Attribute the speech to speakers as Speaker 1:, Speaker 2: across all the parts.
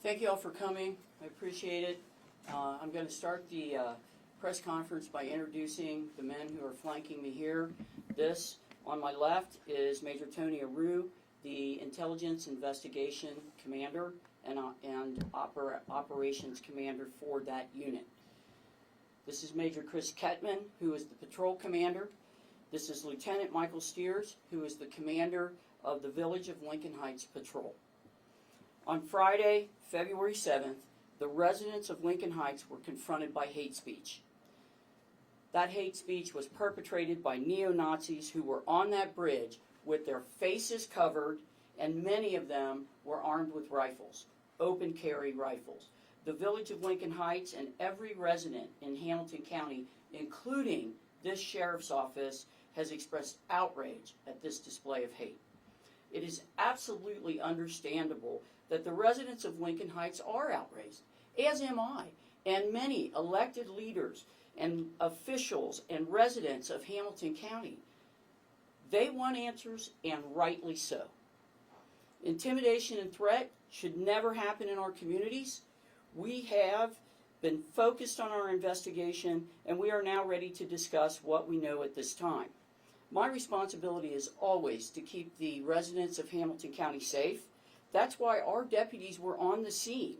Speaker 1: Thank you all for coming. I appreciate it. I'm going to start the press conference by introducing the men who are flanking me here. This, on my left, is Major Tony Aru, the Intelligence Investigation Commander and Operations Commander for that unit. This is Major Chris Kettman, who is the Patrol Commander. This is Lieutenant Michael Steers, who is the Commander of the Village of Lincoln Heights Patrol. On Friday, February 7th, the residents of Lincoln Heights were confronted by hate speech. That hate speech was perpetrated by neo-Nazis who were on that bridge with their faces covered, and many of them were armed with rifles, open carry rifles. The Village of Lincoln Heights and every resident in Hamilton County, including this sheriff's office, has expressed outrage at this display of hate. It is absolutely understandable that the residents of Lincoln Heights are outraged, as am I, and many elected leaders and officials and residents of Hamilton County. They want answers, and rightly so. Intimidation and threat should never happen in our communities. We have been focused on our investigation, and we are now ready to discuss what we know at this time. My responsibility is always to keep the residents of Hamilton County safe. That's why our deputies were on the scene,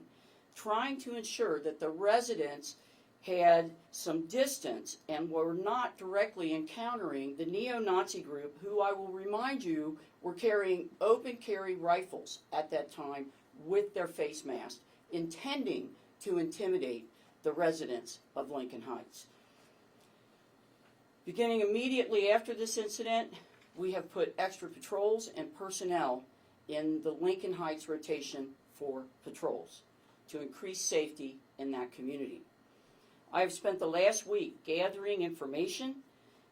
Speaker 1: trying to ensure that the residents had some distance and were not directly encountering the neo-Nazi group, who I will remind you were carrying open carry rifles at that time with their face masks, intending to intimidate the residents of Lincoln Heights. Beginning immediately after this incident, we have put extra patrols and personnel in the Lincoln Heights rotation for patrols to increase safety in that community. I have spent the last week gathering information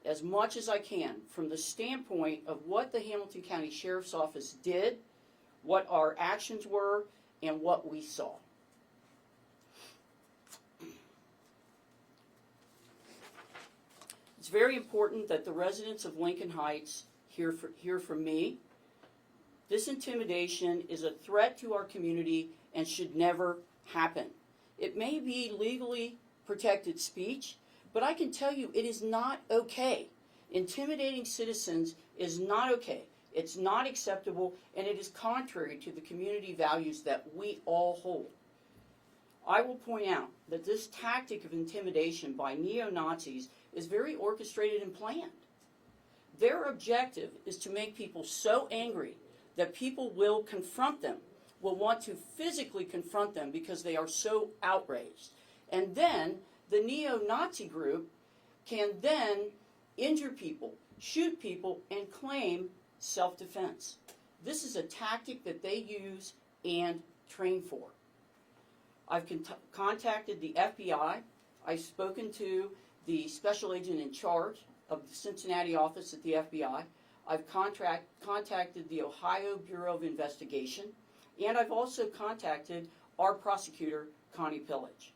Speaker 1: as much as I can from the standpoint of what the Hamilton County Sheriff's Office did, what our actions were, and what we saw. It's very important that the residents of Lincoln Heights hear from me. This intimidation is a threat to our community and should never happen. It may be legally protected speech, but I can tell you it is not okay. Intimidating citizens is not okay. It's not acceptable, and it is contrary to the community values that we all hold. I will point out that this tactic of intimidation by neo-Nazis is very orchestrated and planned. Their objective is to make people so angry that people will confront them, will want to physically confront them because they are so outraged. And then the neo-Nazi group can then injure people, shoot people, and claim self-defense. This is a tactic that they use and train for. I've contacted the FBI. I've spoken to the special agent in charge of the Cincinnati office at the FBI. I've contacted the Ohio Bureau of Investigation, and I've also contacted our prosecutor, Connie Pillage.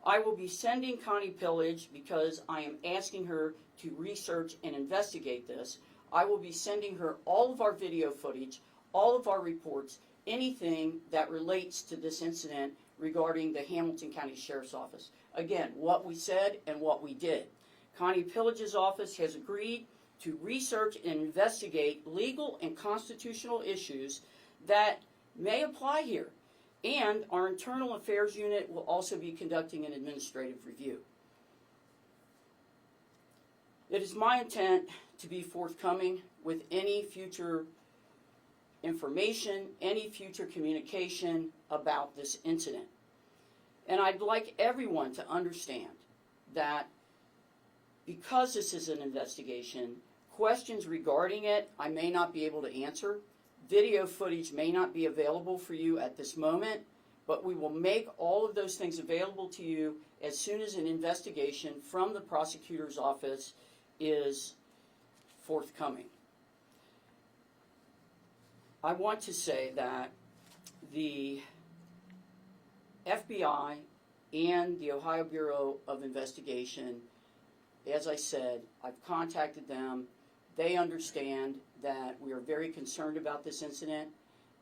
Speaker 1: I will be sending Connie Pillage, because I am asking her to research and investigate this, I will be sending her all of our video footage, all of our reports, anything that relates to this incident regarding the Hamilton County Sheriff's Office. Again, what we said and what we did. Connie Pillage's office has agreed to research and investigate legal and constitutional issues that may apply here. And our internal affairs unit will also be conducting an administrative review. It is my intent to be forthcoming with any future information, any future communication about this incident. And I'd like everyone to understand that because this is an investigation, questions regarding it I may not be able to answer. Video footage may not be available for you at this moment, but we will make all of those things available to you as soon as an investigation from the prosecutor's office is forthcoming. I want to say that the FBI and the Ohio Bureau of Investigation, as I said, I've contacted them. They understand that we are very concerned about this incident,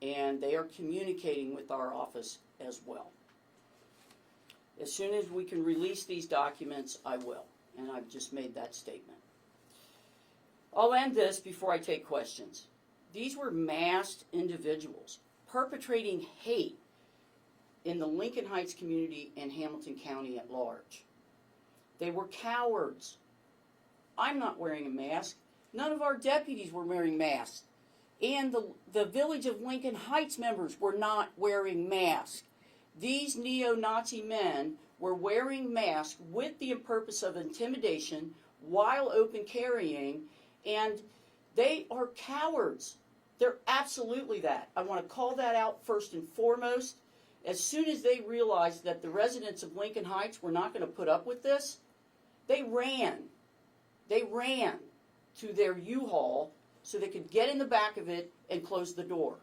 Speaker 1: and they are communicating with our office as well. As soon as we can release these documents, I will, and I've just made that statement. I'll end this before I take questions. These were masked individuals perpetrating hate in the Lincoln Heights community and Hamilton County at large. They were cowards. I'm not wearing a mask. None of our deputies were wearing masks. And the Village of Lincoln Heights members were not wearing masks. These neo-Nazi men were wearing masks with the purpose of intimidation while open carrying, and they are cowards. They're absolutely that. I want to call that out first and foremost. As soon as they realized that the residents of Lincoln Heights were not going to put up with this, they ran. They ran to their U-Haul so they could get in the back of it and close the door.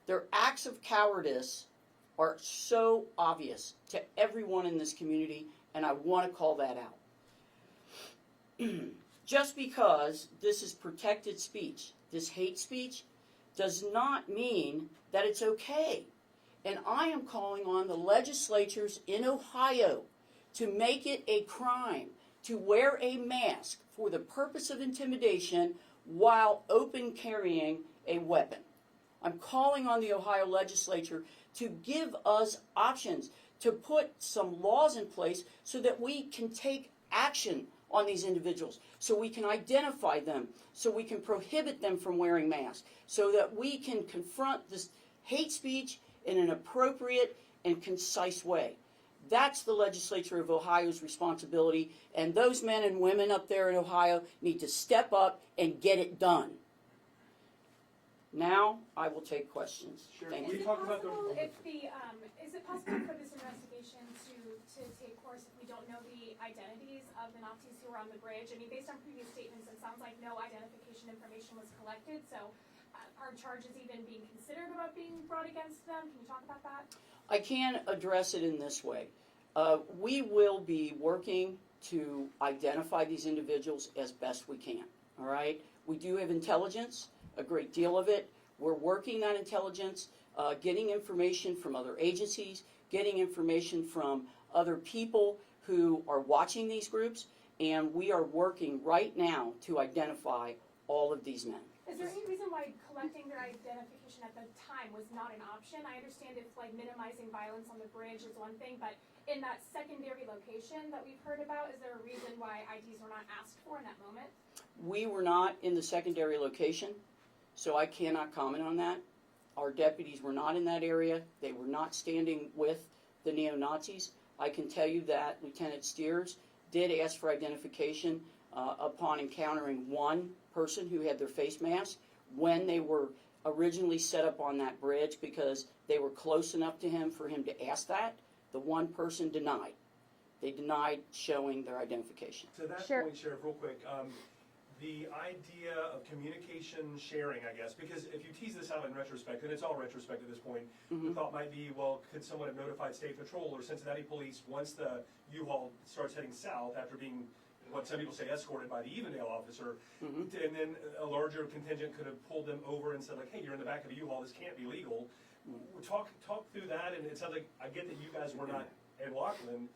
Speaker 1: Their acts of cowardice are so obvious to everyone in this community, and I want to call that out. Just because this is protected speech, this hate speech, does not mean that it's okay. And I am calling on the legislatures in Ohio to make it a crime to wear a mask for the purpose of intimidation while open carrying a weapon. I'm calling on the Ohio legislature to give us options, to put some laws in place so that we can take action on these individuals, so we can identify them, so we can prohibit them from wearing masks, so that we can confront this hate speech in an appropriate and concise way. That's the legislature of Ohio's responsibility, and those men and women up there in Ohio need to step up and get it done. Now, I will take questions.
Speaker 2: Sure.
Speaker 1: Thank
Speaker 2: Can
Speaker 1: you.
Speaker 2: we talk about
Speaker 3: Is it possible for this investigation to take course if we don't know the identities of the Nazis who were on the bridge? I mean, based on previous statements, it sounds like no identification information was collected, so are charges even being considered about being brought against them? Can you talk about that?
Speaker 1: I can address it in this way. We will be working to identify these individuals as best we can, all right? We do have intelligence, a great deal of it. We're working that intelligence, getting information from other agencies, getting information from other people who are watching these groups, and we are working right now to identify all of these men.
Speaker 3: Is there any reason why collecting their identification at the time was not an option? I understand if like minimizing violence on the bridge is one thing, but in that secondary location that we've heard about, is there a reason why IDs were not asked for in that moment?
Speaker 1: We were not in the secondary location, so I cannot comment on that. Our deputies were not in that area. They were not standing with the neo-Nazis. I can tell you that Lieutenant Steers did ask for identification upon encountering one person who had their face mask when they were originally set up on that bridge, because they were close enough to him for him to ask that. The one person denied. They denied showing their identification.
Speaker 2: To that
Speaker 4: Sure.
Speaker 2: point, Sheriff, real quick, the idea of communication sharing, I guess, because if you tease this out in retrospect, and it's all retrospect at this point, the thought might be, well, could someone have notified State Patrol or Cincinnati Police once the U-Haul starts heading south after being, what some people say, escorted by the Evendale officer, and then a larger contingent could have pulled them over and said, like, hey, you're in the back of a U-Haul, this can't be legal. Talk through that, and it sounds like, I get that you guys were not in Lockland.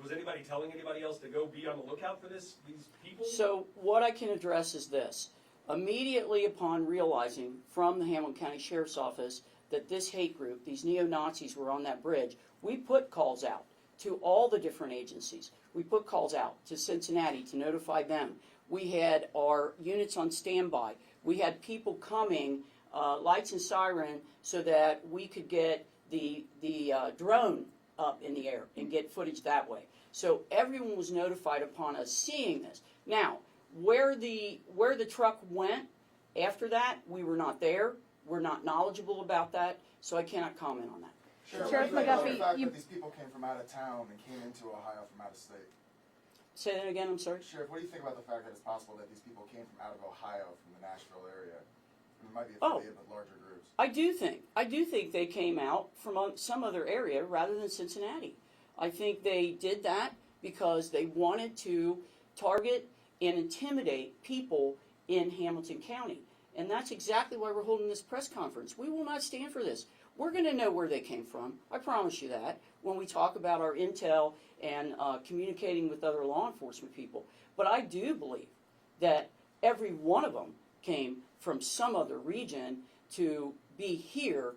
Speaker 2: Was anybody telling anybody else to go be on the lookout for these people?
Speaker 1: So what I can address is this. Immediately upon realizing from the Hamilton County Sheriff's Office that this hate group, these neo-Nazis, were on that bridge, we put calls out to all the different agencies. We put calls out to Cincinnati to notify them. We had our units on standby. We had people coming, lights and siren, so that we could get the drone up in the air and get footage that way. So everyone was notified upon us seeing this. Now, where the truck went after that, we were not there. We're not knowledgeable about that, so I cannot comment on that.
Speaker 4: Sheriff
Speaker 5: What do you think about
Speaker 4: McGuffey,
Speaker 5: the fact
Speaker 4: you-
Speaker 5: that these people came from out of town and came into Ohio from out of state?
Speaker 1: Say that again, I'm sorry?
Speaker 5: Sheriff, what do you think about the fact that it's possible that these people came from out of Ohio, from the Nashville area? And it might be
Speaker 1: Oh.
Speaker 5: affiliated with larger groups.
Speaker 1: I do think they came out from some other area rather than Cincinnati. I think they did that because they wanted to target and intimidate people in Hamilton County. And that's exactly why we're holding this press conference. We will not stand for this. We're going to know where they came from. I promise you that when we talk about our intel and communicating with other law enforcement people. But I do believe that every one of them came from some other region to be here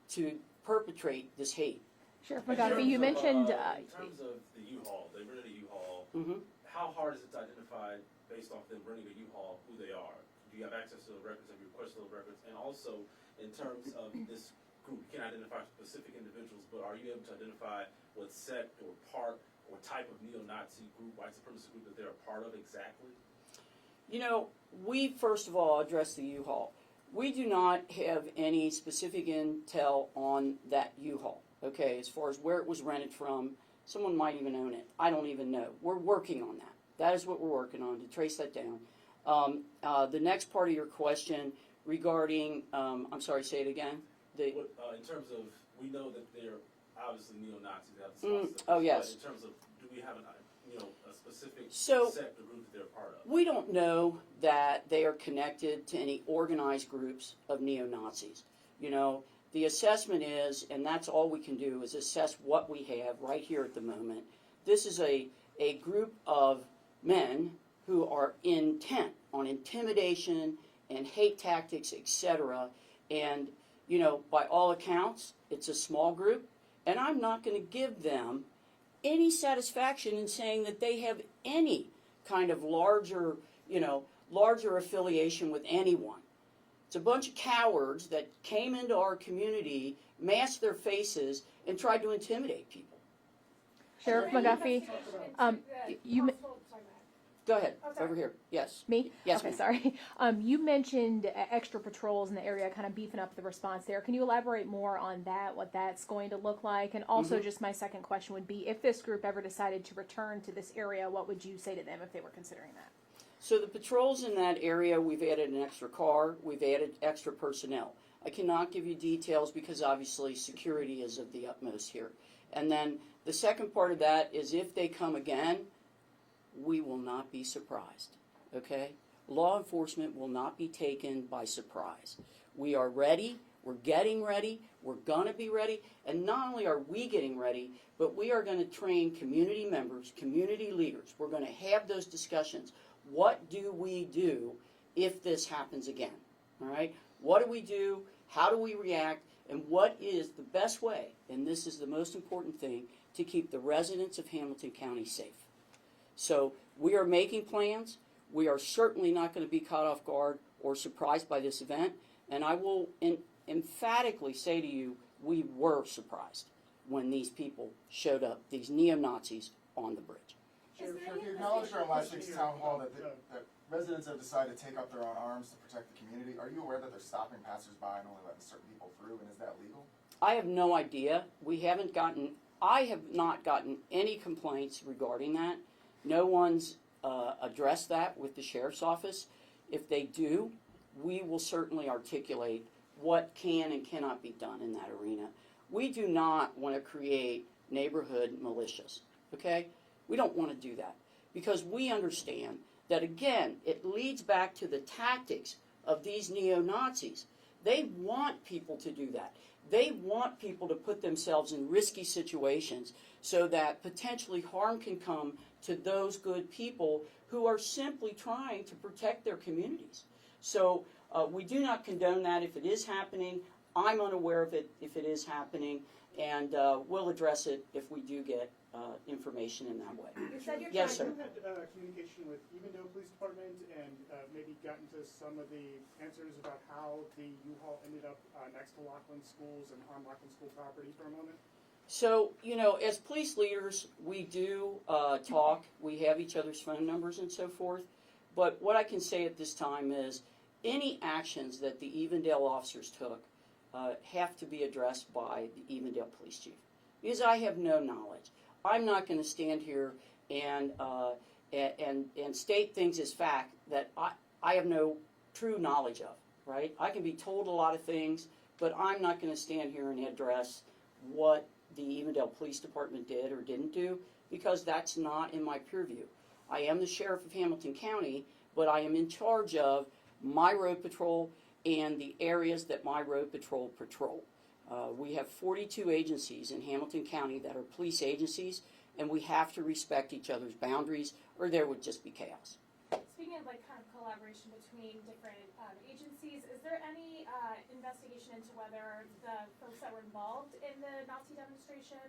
Speaker 1: to perpetrate this hate.
Speaker 4: Sheriff McGuffey, you mentioned...
Speaker 6: in terms of the U-Haul, they rented a U-Haul.
Speaker 1: Mm-hmm.
Speaker 6: How hard is it to identify, based off them renting a U-Haul, who they are? Do you have access to the records? Have you requested those records? And also, in terms of this group, you can't identify specific individuals, but are you able to identify what sect or part or type of neo-Nazi group, white supremacist group that they're a part of exactly?
Speaker 1: You know, we first of all address the U-Haul. We do not have any specific intel on that U-Haul, okay, as far as where it was rented from. Someone might even own it. I don't even know. We're working on that. That is what we're working on, to trace that down. The next part of your question regarding, I'm sorry, say it again.
Speaker 6: In terms of, we know that they're obviously neo-Nazis. They have the small
Speaker 1: oh, yes.
Speaker 6: But in terms of, do we have a specific
Speaker 1: So,
Speaker 6: sect or group that they're a part of?
Speaker 1: We don't know that they are connected to any organized groups of neo-Nazis. You know, the assessment is, and that's all we can do, is assess what we have right here at the moment. This is a group of men who are intent on intimidation and hate tactics, etc. And, you know, by all accounts, it's a small group, and I'm not going to give them any satisfaction in saying that they have any kind of larger affiliation with anyone. It's a bunch of cowards that came into our community, masked their faces, and tried to intimidate people.
Speaker 4: Sheriff McGuffey, you...
Speaker 1: Go ahead,
Speaker 3: Oh, sorry.
Speaker 1: over here. Yes.
Speaker 4: Me?
Speaker 1: Yes,
Speaker 4: okay,
Speaker 1: ma'am.
Speaker 4: sorry. You mentioned extra patrols in the area, kind of beefing up the response there. Can you elaborate more on that, what that's going to look like? And also, just my second question would be, if this group ever decided to return to this area, what would you say to them if they were considering that?
Speaker 1: So the patrols in that area, we've added an extra car, we've added extra personnel. I cannot give you details because obviously security is of the utmost here. And then the second part of that is if they come again, we will not be surprised, okay? Law enforcement will not be taken by surprise. We are ready, we're getting ready, we're going to be ready, and not only are we getting ready, but we are going to train community members, community leaders. We're going to have those discussions. What do we do if this happens again, all right? What do we do? How do we react? And what is the best way, and this is the most important thing, to keep the residents of Hamilton County safe? So we are making plans. We are certainly not going to be caught off guard or surprised by this event. And I will emphatically say to you, we were surprised when these people showed up, these neo-Nazis, on the bridge.
Speaker 5: Sheriff, you acknowledged during last week's town hall that residents have decided to take up their own arms to protect the community. Are you aware that they're stopping passersby and only letting certain people through, and is that legal?
Speaker 1: I have no idea. I have not gotten any complaints regarding that. No one's addressed that with the sheriff's office. If they do, we will certainly articulate what can and cannot be done in that arena. We do not want to create neighborhood militias, okay? We don't want to do that because we understand that, again, it leads back to the tactics of these neo-Nazis. They want people to do that. They want people to put themselves in risky situations so that potentially harm can come to those good people who are simply trying to protect their communities. So we do not condone that if it is happening. I'm unaware of it if it is happening, and we'll address it if we do get information in that way.
Speaker 7: You said you're
Speaker 1: Yes, sir.
Speaker 7: You had communication with Evendale Police Department and maybe gotten to some of the answers about how the U-Haul ended up next to Laughlin Schools and on Laughlin School property for a moment?
Speaker 1: So, you know, as police leaders, we do talk. We have each other's phone numbers and so forth. But what I can say at this time is any actions that the Evendale officers took have to be addressed by the Evendale Police Chief. Because I have no knowledge. I'm not going to stand here and state things as fact that I have no true knowledge of, right? I can be told a lot of things, but I'm not going to stand here and address what the Evendale Police Department did or didn't do, because that's not in my purview. I am the sheriff of Hamilton County, but I am in charge of my road patrol and the areas that my road patrol patrol. We have 42 agencies in Hamilton County that are police agencies, and we have to respect each other's boundaries, or there would just be chaos.
Speaker 3: Speaking of like kind of collaboration between different agencies, is there any investigation into whether the folks that were involved in the Nazi demonstration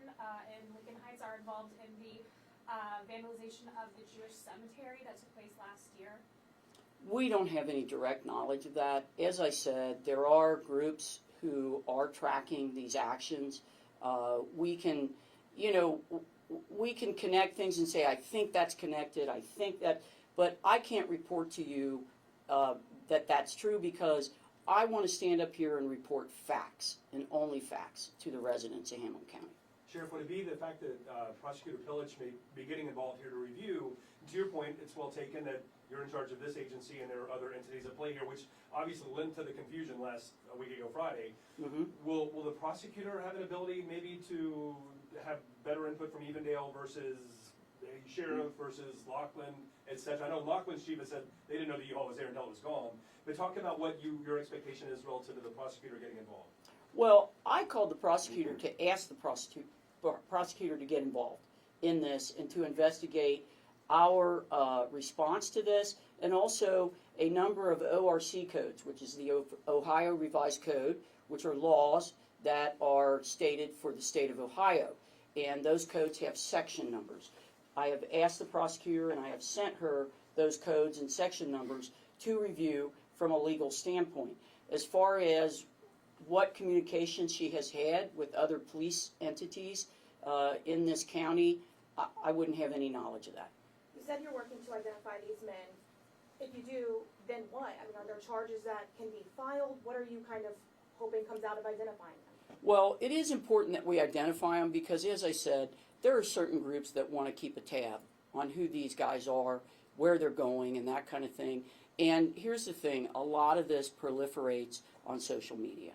Speaker 3: in Lincoln Heights are involved in the vandalization of the Jewish cemetery that took place last year?
Speaker 1: We don't have any direct knowledge of that. As I said, there are groups who are tracking these actions. We can, we can connect things and say, I think that's connected, I think that, but I can't report to you that that's true, because I want to stand up here and report facts and only facts to the residents of Hamilton County.
Speaker 2: Sheriff, would it be the fact that Prosecutor Pillage may be getting involved here to review? To your point, it's well taken that you're in charge of this agency and there are other entities at play here, which obviously lent to the confusion a week ago Friday.
Speaker 1: Mm-hmm.
Speaker 2: Will the prosecutor have an ability maybe to have better input from Evendale versus the sheriff versus Laughlin, etc.? I know Laughlin's chief has said they didn't know the U-Haul was there until it was gone. But talk about what your expectation is relative to the prosecutor getting involved.
Speaker 1: Well, I called the prosecutor to ask the prosecutor to get involved in this and to investigate our response to this, and also a number of ORC codes, which is the Ohio Revised Code, which are laws that are stated for the state of Ohio. And those codes have section numbers. I have asked the prosecutor, and I have sent her those codes and section numbers to review from a legal standpoint. As far as what communication she has had with other police entities in this county, I wouldn't have any knowledge of that.
Speaker 8: You said you're working to identify these men. If you do, then what? I mean, are there charges that can be filed? What are you kind of hoping comes out of identifying them?
Speaker 1: Well, it is important that we identify them because, as I said, there are certain groups that want to keep a tab on who these guys are, where they're going, and that kind of thing. And here's the thing, a lot of this proliferates on social media,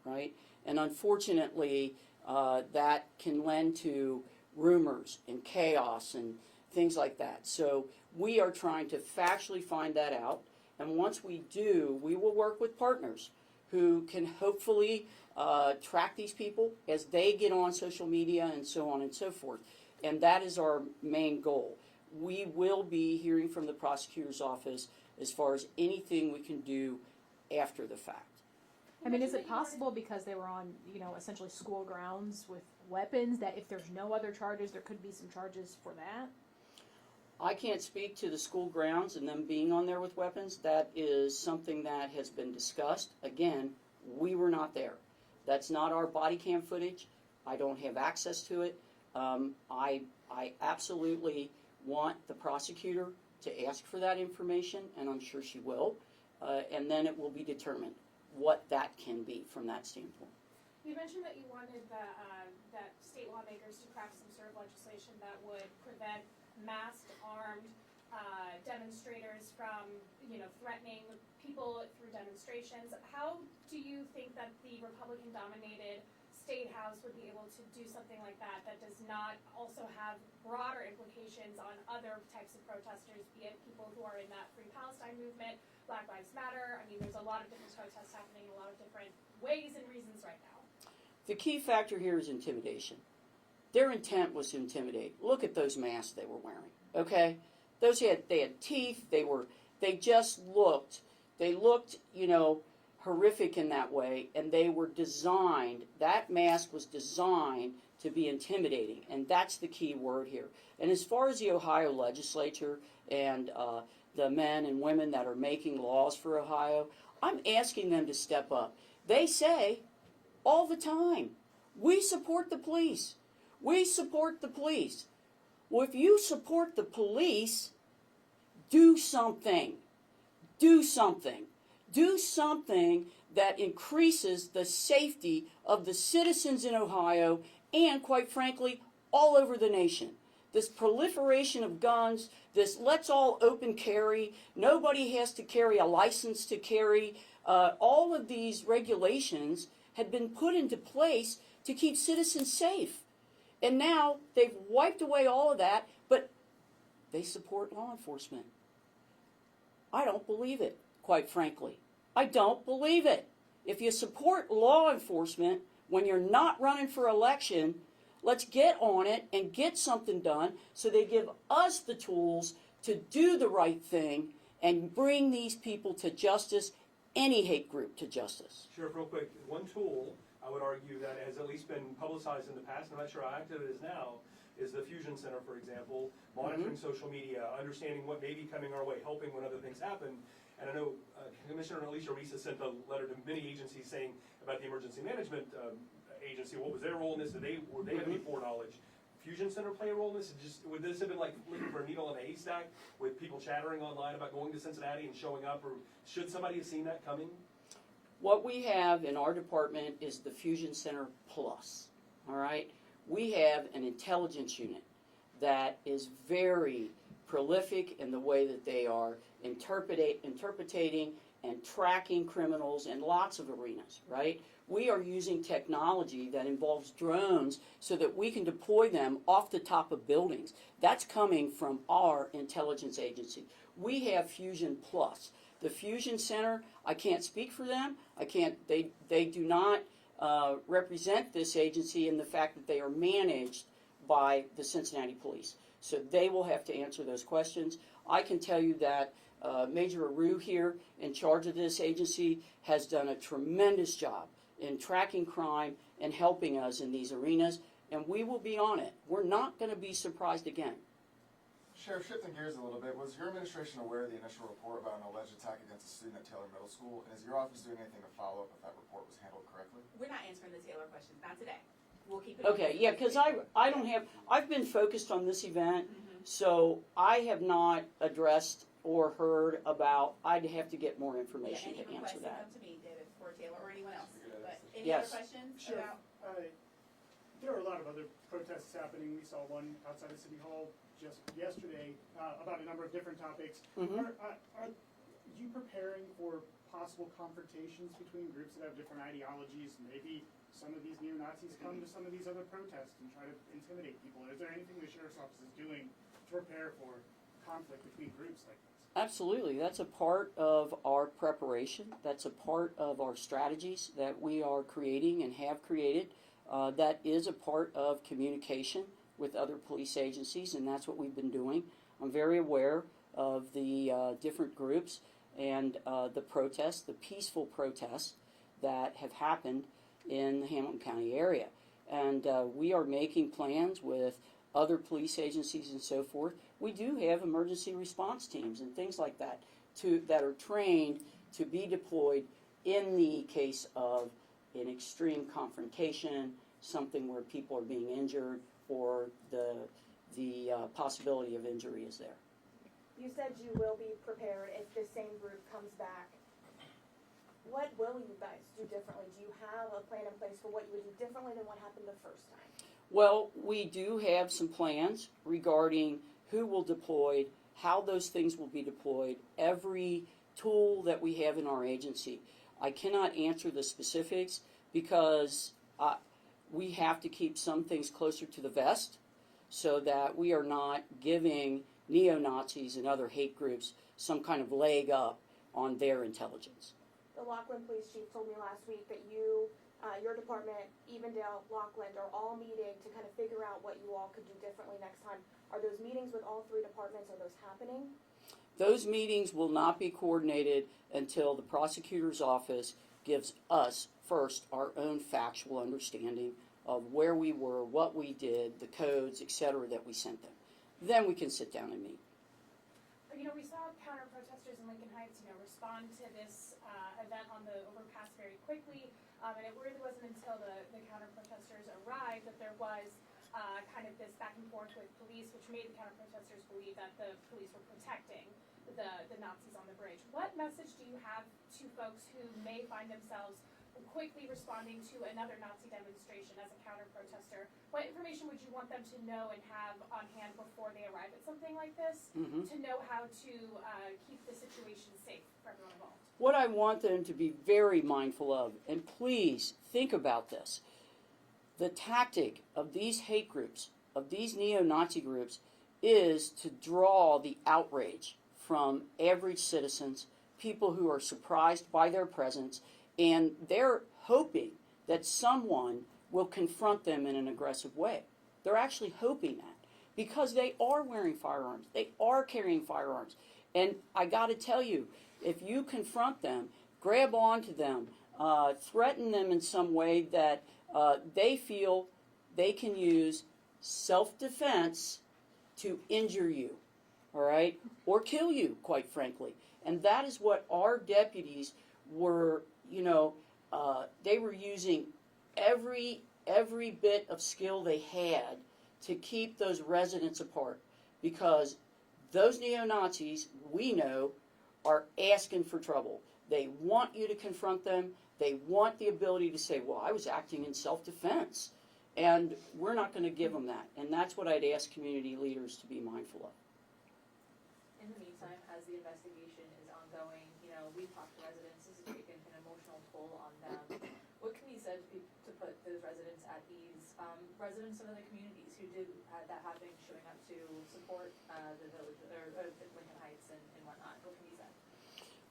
Speaker 1: right? And unfortunately, that can lend to rumors and chaos and things like that. So we are trying to factually find that out. And once we do, we will work with partners who can hopefully track these people as they get on social media and so on and so forth. And that is our main goal. We will be hearing from the prosecutor's office as far as anything we can do after the fact.
Speaker 4: I mean, is it possible because they were on, essentially school grounds with weapons, that if there's no other charges, there could be some charges for that?
Speaker 1: I can't speak to the school grounds and them being on there with weapons. That is something that has been discussed. Again, we were not there. That's not our body cam footage. I don't have access to it. I absolutely want the prosecutor to ask for that information, and I'm sure she will. And then it will be determined what that can be from that standpoint.
Speaker 3: You mentioned that you wanted that state lawmakers to craft some sort of legislation that would prevent masked, armed demonstrators from, threatening people through demonstrations. How do you think that the Republican-dominated State House would be able to do something like that does not also have broader implications on other types of protesters, be it people who are in that Free Palestine movement, Black Lives Matter? I mean, there's a lot of different protests happening in a lot of different ways and reasons right now.
Speaker 1: The key factor here is intimidation. Their intent was to intimidate. Look at those masks they were wearing, okay? They had teeth, they looked, horrific in that way, and they were designed, that mask was designed to be intimidating, and that's the key word here. And as far as the Ohio legislature and the men and women that are making laws for Ohio, I'm asking them to step up. They say all the time, we support the police. We support the police. Well, if you support the police, do something. Do something. Do something that increases the safety of the citizens in Ohio and, quite frankly, all over the nation. This proliferation of guns, this let's all open carry, nobody has to carry a license to carry, all of these regulations had been put into place to keep citizens safe. And now they've wiped away all of that, but they support law enforcement. I don't believe it. quite frankly. I don't believe it. If you support law enforcement when you're not running for election, let's get on it and get something done so they give us the tools to do the right thing and bring these people to justice, any hate group to justice.
Speaker 2: Sheriff, real quick, one tool, I would argue, that has at least been publicized in the past, I'm not sure how active it is now, is the Fusion Center, for example, monitoring social media, understanding what may be coming our way, helping when other things happen. And I know Commissioner Alicia Reese has sent a letter to many agencies saying about the Emergency Management Agency, what was their role in this? Were they have any foreknowledge? Fusion Center play a role in this? Would this have been like looking for a needle in a haystack with people chattering online about going to Cincinnati and showing up, or should somebody have seen that coming?
Speaker 1: What we have in our department is the Fusion Center Plus, all right? We have an intelligence unit that is very prolific in the way that they are interpreting and tracking criminals in lots of arenas, right? We are using technology that involves drones so that we can deploy them off the top of buildings. That's coming from our intelligence agency. We have Fusion Plus. The Fusion Center, I can't speak for them. They do not represent this agency in the fact that they are managed by the Cincinnati Police. So they will have to answer those questions. I can tell you that Major Aru here, in charge of this agency, has done a tremendous job in tracking crime and helping us in these arenas, and we will be on it. We're not going to be surprised again.
Speaker 5: Sheriff, shifting gears a little bit, was your administration aware of the initial report about an alleged attack against a student at Taylor Middle School? And is your office doing anything to follow up if that report was handled correctly?
Speaker 9: We're not answering the Taylor questions, not today. We'll keep it.
Speaker 1: Okay, yeah, because I don't have, I've been focused on this event, so I have not addressed or heard about, I'd have to get more information to answer that.
Speaker 9: Come to me, David, or Taylor, or anyone else. But any
Speaker 1: Yes.
Speaker 9: other questions
Speaker 7: Sure.
Speaker 9: about?
Speaker 7: There are a lot of other protests happening. We saw one outside of City Hall just yesterday about a number of different topics. Are you preparing for possible confrontations between groups that have different ideologies? Maybe some of these neo-Nazis come to some of these other protests and try to intimidate people. Is there anything the Sheriff's Office is doing to prepare for conflict between groups like this?
Speaker 1: Absolutely. That's a part of our preparation. That's a part of our strategies that we are creating and have created. That is a part of communication with other police agencies, and that's what we've been doing. I'm very aware of the different groups and the protests, the peaceful protests that have happened in the Hamilton County area. And we are making plans with other police agencies and so forth. We do have emergency response teams and things like that that are trained to be deployed in the case of an extreme confrontation, something where people are being injured, or the possibility of injury is there.
Speaker 8: You said you will be prepared if the same group comes back. What will you guys do differently? Do you have a plan in place for what you would do differently than what happened the first time?
Speaker 1: Well, we do have some plans regarding who will deploy, how those things will be deployed, every tool that we have in our agency. I cannot answer the specifics because we have to keep some things closer to the vest so that we are not giving neo-Nazis and other hate groups some kind of leg up on their intelligence.
Speaker 8: The Lockland Police Chief told me last week that you, your department, Evendale, Lockland, are all meeting to kind of figure out what you all could do differently next time. Are those meetings with all three departments, are those happening?
Speaker 1: Those meetings will not be coordinated until the prosecutor's office gives us first our own factual understanding of where we were, what we did, the codes, etc. that we sent them. Then we can sit down and meet.
Speaker 3: You know, we saw counter-protesters in Lincoln Heights, respond to this event on the overpass very quickly, and it really wasn't until the counter-protesters arrived that there was kind of this back and forth with police, which made the counter-protesters believe that the police were protecting the Nazis on the bridge. What message do you have to folks who may find themselves quickly responding to another Nazi demonstration as a counter-protester? What information would you want them to know and have on hand before they arrive at something like this to know how to keep the situation safe for everyone involved?
Speaker 1: What I want them to be very mindful of, and please think about this, the tactic of these hate groups, of these neo-Nazi groups, is to draw the outrage from average citizens, people who are surprised by their presence, and they're hoping that someone will confront them in an aggressive way. They're actually hoping that because they are wearing firearms, they are carrying firearms. And I got to tell you, if you confront them, grab onto them, threaten them in some way that they feel they can use self-defense to injure you, all right, or kill you, quite frankly. And that is what our deputies were, they were using every bit of skill they had to keep those residents apart, because those neo-Nazis, we know, are asking for trouble. They want you to confront them. They want the ability to say, well, I was acting in self-defense. And we're not going to give them that. And that's what I'd ask community leaders to be mindful of.
Speaker 10: In the meantime, as the investigation is ongoing, we've talked to residents, this has taken an emotional toll on them. What can be said to put those residents at ease? Residents of other communities who did that happening, showing up to support the village or Lincoln Heights and whatnot. What can be said?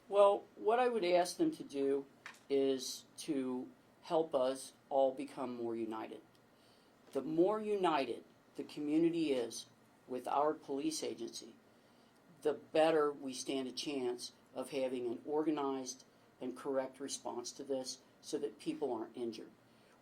Speaker 1: Well, what I would ask them to do is to help us all become more united. The more united the community is with our police agency, the better we stand a chance of having an organized and correct response to this so that people aren't injured.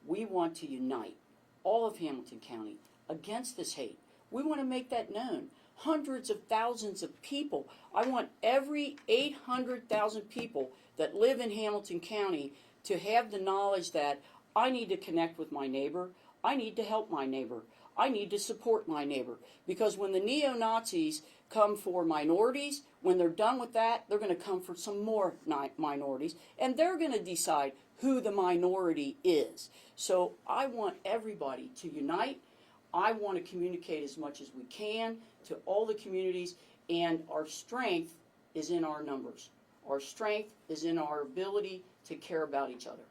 Speaker 1: We want to unite all of Hamilton County against this hate. We want to make that known. Hundreds of thousands of people. I want every 800,000 people that live in Hamilton County to have the knowledge that I need to connect with my neighbor. I need to help my neighbor. I need to support my neighbor. Because when the neo-Nazis come for minorities, when they're done with that, they're going to come for some more minorities. And they're going to decide who the minority is. So I want everybody to unite. I want to communicate as much as we can to all the communities. And our strength is in our numbers. Our strength is in our ability to care about each other.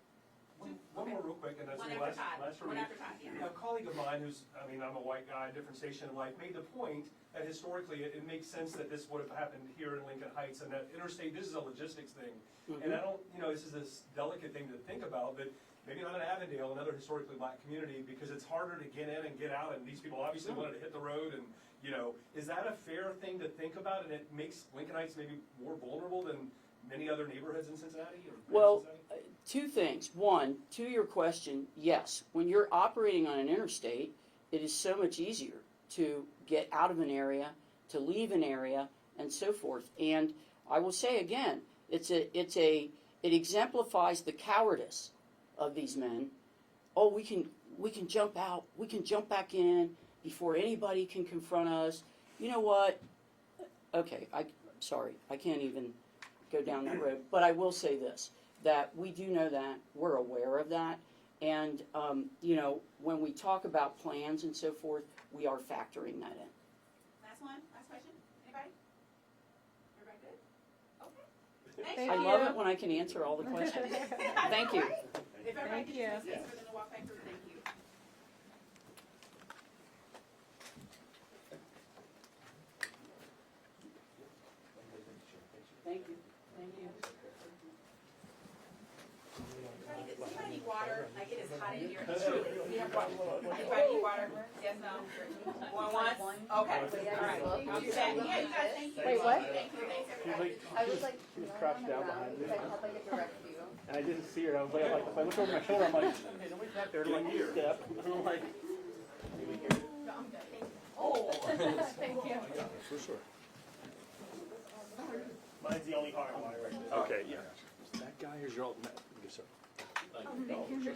Speaker 2: One more real quick, and that's
Speaker 9: One
Speaker 2: the
Speaker 9: after
Speaker 2: last for
Speaker 9: Todd.
Speaker 2: me.
Speaker 9: One after Todd, yeah.
Speaker 2: A colleague of mine who's, I'm a white guy, different station in life, made the point that historically it makes sense that this would have happened here in Lincoln Heights, and that interstate, this is a logistics thing. And I don't, this is this delicate thing to think about, but maybe not in Avondale, another historically black community, because it's harder to get in and get out, and these people obviously wanted to hit the road, and, is that a fair thing to think about, and it makes Lincoln Heights maybe more vulnerable than many other neighborhoods in Cincinnati?
Speaker 1: Well, two things. One, to your question, yes. When you're operating on an interstate, it is so much easier to get out of an area, to leave an area, and so forth. And I will say again, it exemplifies the cowardice of these men. Oh, we can jump out, we can jump back in before anybody can confront us. You know what? Okay, sorry, I can't even go down that road. But I will say this, that we do know that, we're aware of that, and when we talk about plans and so forth, we are factoring that in.
Speaker 9: Last one, last question, anybody? Everybody good? Okay.
Speaker 4: Thank
Speaker 1: I
Speaker 4: you.
Speaker 1: love it when I can answer all the questions. Thank you.
Speaker 9: If everybody
Speaker 4: Thank
Speaker 9: could
Speaker 4: you.
Speaker 9: just for them to walk back through, thank you.
Speaker 1: Thank you. Thank you.
Speaker 9: Does anybody need water? Like, it is hot in here, truly. We have water. Anybody need water? Yes, no? Going once? Okay, all right. I'll do that. Yeah, you guys, thank you.
Speaker 4: Wait, what?
Speaker 9: Thank you, thanks, everybody.
Speaker 11: I was like,
Speaker 12: she was crouched down behind me.
Speaker 11: I had like a direct view.
Speaker 12: And I didn't see her. I was like, if I look over my shoulder, I'm like, hey, nobody's back there. Like, step. And I'm like,
Speaker 9: No, I'm good, thank you.
Speaker 4: Oh, thank you.
Speaker 12: for sure.
Speaker 7: Mine's the only car I want right now.
Speaker 12: Okay, yeah. That guy is your old man. Yes, sir.
Speaker 4: Thank you.